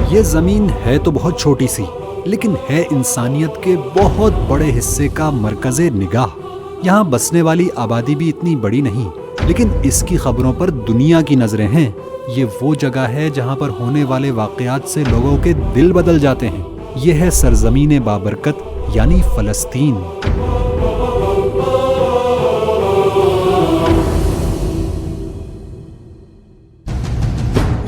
یہ زمین ہے تو بہت چھوٹی سی، لیکن ہے انسانیت کے بہت بڑے حصے کا مرکز نگاہ۔ یہاں بسنے والی آبادی بھی اتنی بڑی نہیں، لیکن اس کی خبروں پر دنیا کی نظریں ہیں۔ یہ وہ جگہ ہے جہاں پر ہونے والے واقعات سے لوگوں کے دل بدل جاتے ہیں۔ یہ ہے سرزمین بابرکت یعنی فلسطین۔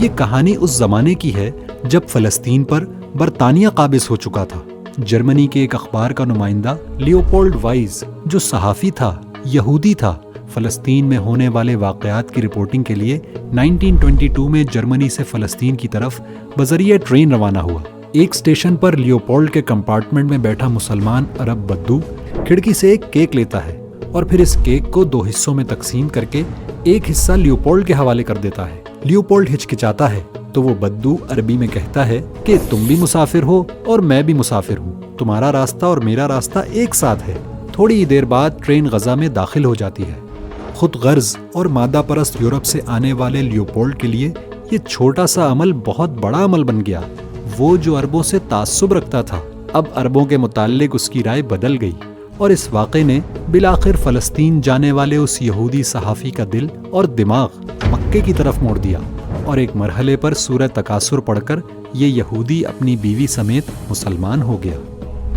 یہ کہانی اس زمانے کی ہے جب فلسطین پر برطانیہ قابض ہو چکا تھا۔ جرمنی کے ایک اخبار کا نمائندہ لیوپولڈ وائز، جو صحافی تھا، یہودی تھا، فلسطین میں ہونے والے واقعات کی رپورٹنگ کے لیے 1922 میں جرمنی سے فلسطین کی طرف بذریعہ ٹرین روانہ ہوا۔ ایک اسٹیشن پر لیوپولڈ کے کمپارٹمنٹ میں بیٹھا مسلمان عرب بدو کھڑکی سے ایک کیک لیتا ہے اور پھر اس کیک کو 2 حصوں میں تقسیم کر کے ایک حصہ لیوپولڈ کے حوالے کر دیتا ہے۔ لیوپولڈ ہچکچاتا ہے تو وہ بدو عربی میں کہتا ہے کہ تم بھی مسافر ہو اور میں بھی مسافر ہوں، تمہارا راستہ اور میرا راستہ ایک ساتھ ہے۔ تھوڑی دیر بعد ٹرین غزہ میں داخل ہو جاتی ہے۔ خود غرض اور مادہ پرست یورپ سے آنے والے لیوپولڈ کے لیے یہ چھوٹا سا عمل بہت بڑا عمل بن گیا۔ وہ جو عربوں سے تعصب رکھتا تھا، اب عربوں کے متعلق اس کی رائے بدل گئی، اور اس واقعے نے بالآخر فلسطین جانے والے اس یہودی صحافی کا دل اور دماغ مکے کی طرف موڑ دیا، اور ایک مرحلے پر سورہ تکاثر پڑھ کر یہ یہودی اپنی بیوی سمیت مسلمان ہو گیا۔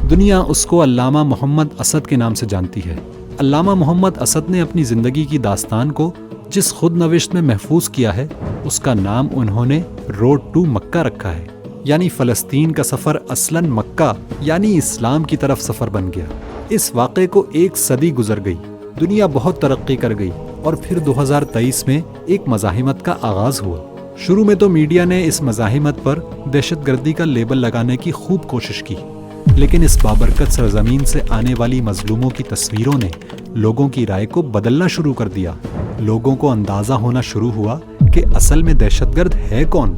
دنیا اس کو علامہ محمد اسد کے نام سے جانتی ہے۔ علامہ محمد اسد نے اپنی زندگی کی داستان کو جس خود نوشت میں محفوظ کیا ہے، اس کا نام انہوں نے روڈ ٹو مکہ رکھا ہے، یعنی فلسطین کا سفر اصلاً مکہ یعنی اسلام کی طرف سفر بن گیا۔ اس واقعے کو 1 صدی گزر گئی، دنیا بہت ترقی کر گئی، اور پھر 2023 میں ایک مزاحمت کا آغاز ہوا۔ شروع میں تو میڈیا نے اس مزاحمت پر دہشت گردی کا لیبل لگانے کی خوب کوشش کی، لیکن اس بابرکت سرزمین سے آنے والی مظلوموں کی تصویروں نے لوگوں کی رائے کو بدلنا شروع کر دیا۔ لوگوں کو اندازہ ہونا شروع ہوا کہ اصل میں دہشت گرد ہے کون۔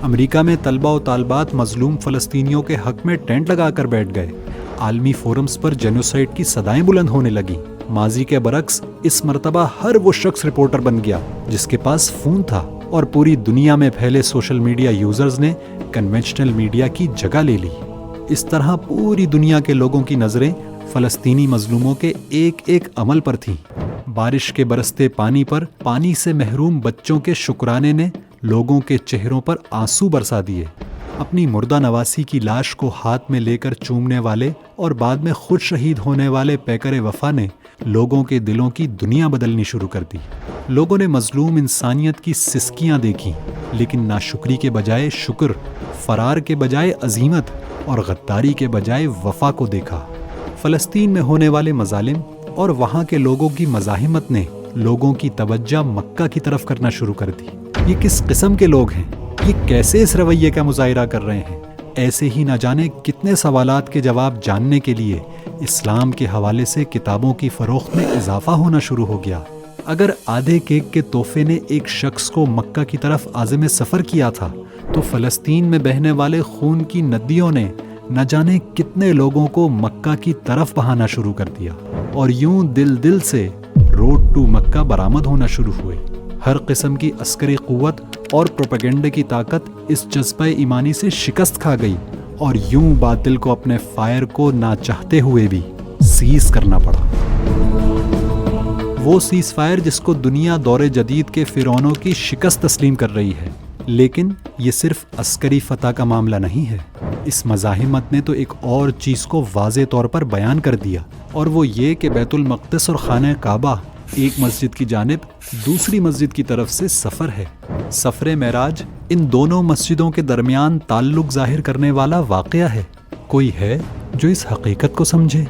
امریکہ میں طلبہ و طالبات مظلوم فلسطینیوں کے حق میں ٹینٹ لگا کر بیٹھ گئے۔ عالمی فورمز پر جینوسائیڈ کی صدائیں بلند ہونے لگیں۔ ماضی کے برعکس اس مرتبہ ہر وہ شخص رپورٹر بن گیا جس کے پاس فون تھا، اور پوری دنیا میں پھیلے سوشل میڈیا یوزرز نے کنونشنل میڈیا کی جگہ لے لی۔ اس طرح پوری دنیا کے لوگوں کی نظریں فلسطینی مظلوموں کے ایک ایک عمل پر تھیں۔ بارش کے برستے پانی پر پانی سے محروم بچوں کے شکرانے نے لوگوں کے چہروں پر آنسو برسا دیے۔ اپنی مردہ نواسی کی لاش کو ہاتھ میں لے کر چومنے والے اور بعد میں خود شہید ہونے والے پیکر وفا نے لوگوں کے دلوں کی دنیا بدلنی شروع کر دی۔ لوگوں نے مظلوم انسانیت کی سسکیاں دیکھیں، لیکن ناشکری کے بجائے شکر، فرار کے بجائے عزیمت اور غداری کے بجائے وفا کو دیکھا۔ فلسطین میں ہونے والے مظالم اور وہاں کے لوگوں کی مزاحمت نے لوگوں کی توجہ مکہ کی طرف کرنا شروع کر دی۔ یہ کس قسم کے لوگ ہیں؟ یہ کیسے اس رویے کا مظاہرہ کر رہے ہیں؟ ایسے ہی نہ جانے کتنے سوالات کے جواب جاننے کے لیے اسلام کے حوالے سے کتابوں کی فروخت میں اضافہ ہونا شروع ہو گیا۔ اگر آدھے کیک کے تحفے نے ایک شخص کو مکہ کی طرف عازم سفر کیا تھا، تو فلسطین میں بہنے والے خون کی ندیوں نے نہ جانے کتنے لوگوں کو مکہ کی طرف بہانا شروع کر دیا، اور یوں دل سے روڈ ٹو مکہ برآمد ہونا شروع ہوئے۔ ہر قسم کی عسکری قوت اور پروپیگنڈے کی طاقت اس جذبہ ایمانی سے شکست کھا گئی، اور یوں باطل کو اپنے فائر کو نہ چاہتے ہوئے بھی سیز کرنا پڑا۔ وہ سیز فائر جس کو دنیا دور جدید کے فرعونوں کی شکست تسلیم کر رہی ہے۔ لیکن یہ صرف عسکری فتح کا معاملہ نہیں ہے۔ اس مزاحمت نے تو ایک اور چیز کو واضح طور پر بیان کر دیا، اور وہ یہ کہ بیت المقدس اور خانہ کعبہ ایک مسجد کی جانب دوسری مسجد کی طرف سے سفر ہے۔ سفر معراج ان دونوں مسجدوں کے درمیان تعلق ظاہر کرنے والا واقعہ ہے۔ کوئی ہے جو اس حقیقت کو سمجھے؟